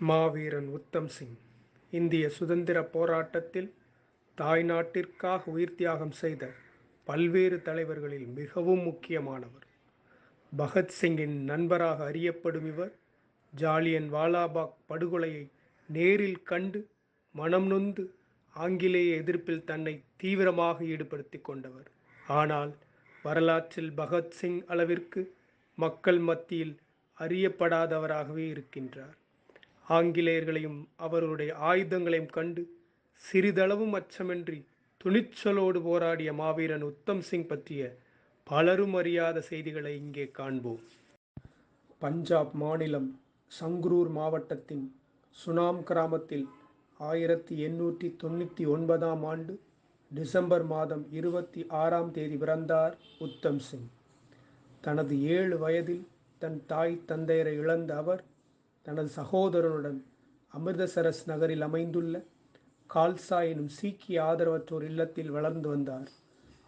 மாவீரன் உத்தம் சிங் இந்திய சுதந்திரப் போராட்டத்தில் தாய்நாட்டிற்காக உயிர்த்தியாகம் செய்த பல்வேறு தலைவர்களில் மிகவும் முக்கியமானவர். பகத்சிங்கின் நண்பராக அறியப்படும் இவர் ஜாலியன் வாலாபாக் படுகொலையை நேரில் கண்டு மனம் நொந்து ஆங்கிலேய எதிர்ப்பில் தன்னை தீவிரமாக ஈடுபடுத்திக் கொண்டவர். ஆனால் வரலாற்றில் பகத்சிங் அளவிற்கு மக்கள் மத்தியில் அறியப்படாதவராகவே இருக்கின்றார். ஆங்கிலேயர்களையும் அவர்களுடைய ஆயுதங்களையும் கண்டு சிறிதளவும் அச்சமின்றி துணிச்சலோடு போராடிய மாவீரன் உத்தம் சிங் பற்றிய பலரும் அறியாத செய்திகளை இங்கே காண்போம். பஞ்சாப் மாநிலம் சங்க்ரூர் மாவட்டத்தின் சுனாம் கிராமத்தில் 1899ஆம் ஆண்டு டிசம்பர் மாதம் 26ஆம் தேதி பிறந்தார் உத்தம் சிங். தனது 7 வயதில் தன் தாய் தந்தையரை இழந்த அவர் தனது சகோதரனுடன் அமிர்தசரஸ் நகரில் அமைந்துள்ள கால்சா எனும் சீக்கிய ஆதரவற்றோர் இல்லத்தில் வளர்ந்து வந்தார்.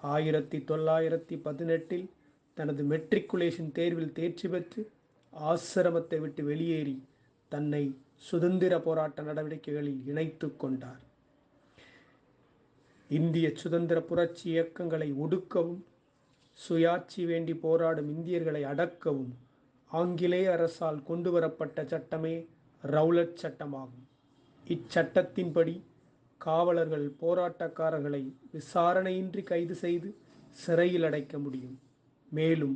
1918இல் தனது மெட்ரிகுலேஷன் தேர்வில் தேர்ச்சி பெற்று ஆசிரமத்தை விட்டு வெளியேறி தன்னை சுதந்திர போராட்ட நடவடிக்கைகளில் இணைத்து கொண்டார். இந்திய சுதந்திர புரட்சி இயக்கங்களை ஒடுக்கவும் சுயாட்சி வேண்டி போராடும் இந்தியர்களை அடக்கவும் ஆங்கிலேய அரசால் கொண்டுவரப்பட்ட சட்டமே ரவுலட் சட்டமாகும். இச்சட்டத்தின்படி காவலர்கள் போராட்டக்காரர்களை விசாரணையின்றி கைது செய்து சிறையில் அடைக்க முடியும். மேலும்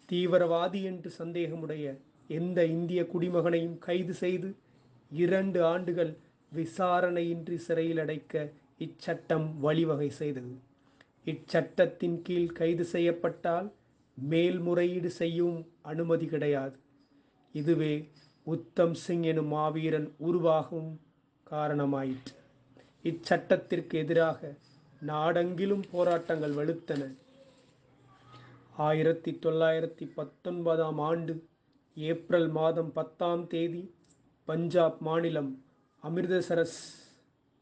தீவிரவாதி என்று சந்தேகமுடைய எந்த இந்திய குடிமகனையும் கைது செய்து 2 ஆண்டுகள் விசாரணையின்றி சிறையில் அடைக்க இச்சட்டம் வழிவகை செய்தது. இச்சட்டத்தின் கீழ் கைது செய்யப்பட்டால் மேல்முறையீடு செய்யவும் அனுமதி கிடையாது. இதுவே உத்தம் சிங் எனும் மாவீரன் உருவாகவும் காரணமாயிற்று. இச்சட்டத்திற்கு எதிராக நாடெங்கிலும் போராட்டங்கள் வலுத்தன. 1919ஆம் ஆண்டு ஏப்ரல் மாதம் 10ஆம் தேதி பஞ்சாப் மாநிலம் அமிர்தசரஸ்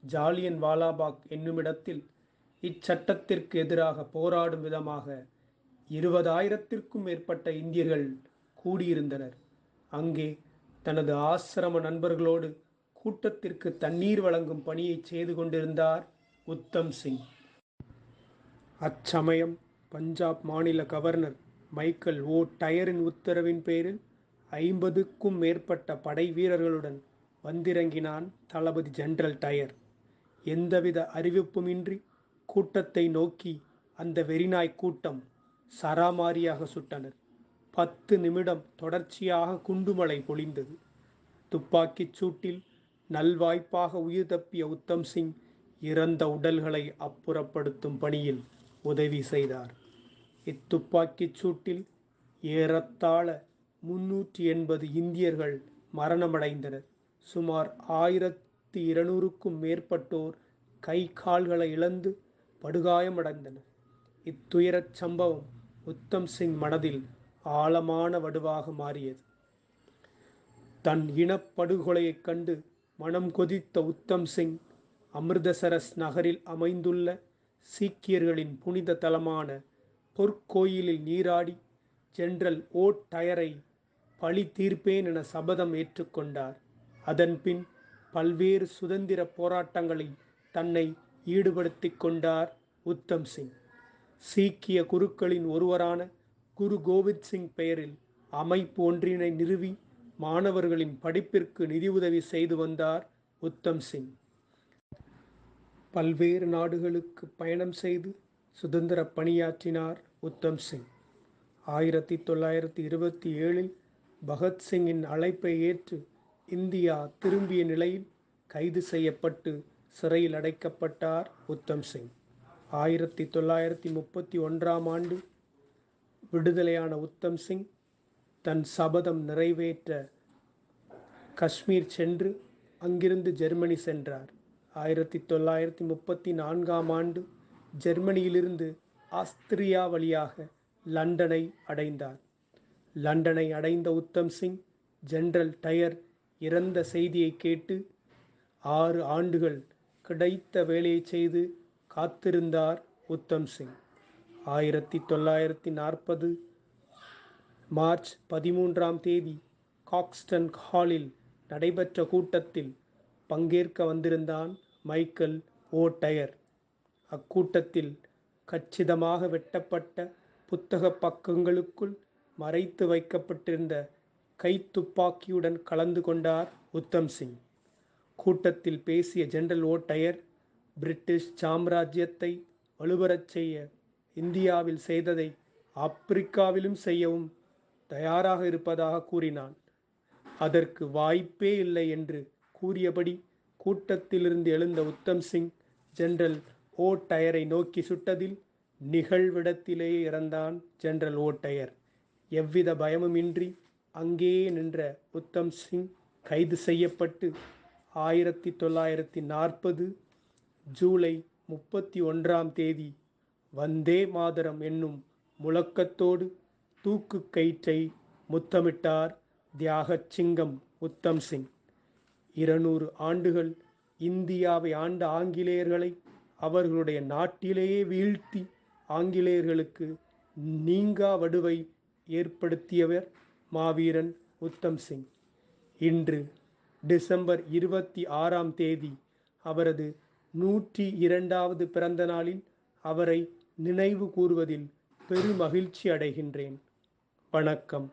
ஜாலியன் வாலாபாக் என்னுமிடத்தில் இச்சட்டத்திற்கு எதிராக போராடும் விதமாக 20,000த்திற்கும் மேற்பட்ட இந்தியர்கள் கூடியிருந்தனர். அங்கே தனது ஆசிரம நண்பர்களோடு கூட்டத்திற்கு தண்ணீர் வழங்கும் பணியை செய்து கொண்டிருந்தார் உத்தம் சிங். அச்சமயம் பஞ்சாப் மாநில கவர்னர் மைக்கேல் ஓ டயரின் உத்தரவின் பேரில் 50க்கும் மேற்பட்ட படை வீரர்களுடன் வந்திறங்கினான் தளபதி ஜெனரல் டயர். எந்தவித அறிவிப்புமின்றி கூட்டத்தை நோக்கி அந்த வெறிநாய் கூட்டம் சராமாரியாக சுட்டனர். 10 நிமிடம் தொடர்ச்சியாக குண்டுமழை பொழிந்தது. துப்பாக்கிச் சூட்டில் நல்வாய்ப்பாக உயிர் தப்பிய உத்தம் சிங் இறந்த உடல்களை அப்புறப்படுத்தும் பணியில் உதவி செய்தார். இத்துப்பாக்கிச் சூட்டில் ஏறத்தாழ 380 இந்தியர்கள் மரணமடைந்தனர். சுமார் 1200க்கும் மேற்பட்டோர் கை கால்களை இழந்து படுகாயமடைந்தனர். இத்துயரச் சம்பவம் உத்தம் சிங் மனதில் ஆழமான வடுவாக மாறியது. தன் இனப்படுகொலையைக் கண்டு மனம் கொதித்த உத்தம் சிங் அமிர்தசரஸ் நகரில் அமைந்துள்ள சீக்கியர்களின் புனித தலமான பொற்கோயிலில் நீராடி ஜெனரல் ஓ டயரை பழி தீர்ப்பேன் என சபதம் ஏற்றுக்கொண்டார். அதன்பின் பல்வேறு சுதந்திர போராட்டங்களில் தன்னை ஈடுபடுத்திக் கொண்டார் உத்தம் சிங். சீக்கிய குருக்களின் ஒருவரான குரு கோவிந்த் சிங் பெயரில் அமைப்பு ஒன்றினை நிறுவி மாணவர்களின் படிப்பிற்கு நிதியுதவி செய்து வந்தார் உத்தம் சிங். பல்வேறு நாடுகளுக்கு பயணம் செய்து சுதந்திர பணியாற்றினார் உத்தம் சிங். 1927இல் பகத்சிங்கின் அழைப்பை ஏற்று இந்தியா திரும்பிய நிலையில் கைது செய்யப்பட்டு சிறையில் அடைக்கப்பட்டார் உத்தம் சிங். 1931ஆம் ஆண்டு விடுதலையான உத்தம் சிங் தன் சபதம் நிறைவேற்ற காஷ்மீர் சென்று அங்கிருந்து ஜெர்மனி சென்றார். 1934ஆம் ஆண்டு ஜெர்மனியிலிருந்து ஆஸ்திரியா வழியாக லண்டனை அடைந்தார். லண்டனை அடைந்த உத்தம் சிங் ஜெனரல் டயர் இறந்த செய்தியை கேட்டு 6 ஆண்டுகள் கிடைத்த வேலையை செய்து காத்திருந்தார் உத்தம் சிங். 1940 மார்ச் 13ஆம் தேதி காக்ஸ்டன் ஹாலில் நடைபெற்ற கூட்டத்தில் பங்கேற்க வந்திருந்தான் மைக்கேல் ஓ'டயர். அக்கூட்டத்தில் கச்சிதமாக வெட்டப்பட்ட புத்தகப் பக்கங்களுக்குள் மறைத்து வைக்கப்பட்டிருந்த கைத்துப்பாக்கியுடன் கலந்து கொண்டார் உத்தம் சிங். கூட்டத்தில் பேசிய ஜெனரல் ஓ'டயர், பிரிட்டிஷ் சாம்ராஜ்யத்தை வலுப்பெறச் செய்ய இந்தியாவில் செய்ததை ஆப்பிரிக்காவிலும் செய்யவும் தயாராக இருப்பதாக கூறினான். அதற்கு வாய்ப்பே இல்லை என்று கூறியபடி கூட்டத்திலிருந்து எழுந்த உத்தம் சிங் ஜெனரல் ஓ'டயரை நோக்கி சுட்டதில் நிகழ்விடத்திலேயே இறந்தான் ஜெனரல் ஓ'டயர். எவ்வித பயமுமின்றி அங்கேயே நின்ற உத்தம் சிங் கைது செய்யப்பட்டு 1940 ஜூலை 31ஆம் தேதி வந்தே மாதரம் என்னும் முழக்கத்தோடு தூக்கு கயிற்றை முத்தமிட்டார் தியாகச் சிங்கம் உத்தம் சிங். 200 ஆண்டுகள் இந்தியாவை ஆண்ட ஆங்கிலேயர்களை அவர்களுடைய நாட்டிலேயே வீழ்த்தி ஆங்கிலேயர்களுக்கு நீங்கா வடுவை ஏற்படுத்தியவர் மாவீரன் உத்தம் சிங். இன்று டிசம்பர் 26ஆம் தேதி அவரது 102வது பிறந்த நாளில் அவரை நினைவு கூறுவதில் பெருமகிழ்ச்சி அடைகின்றேன். வணக்கம்.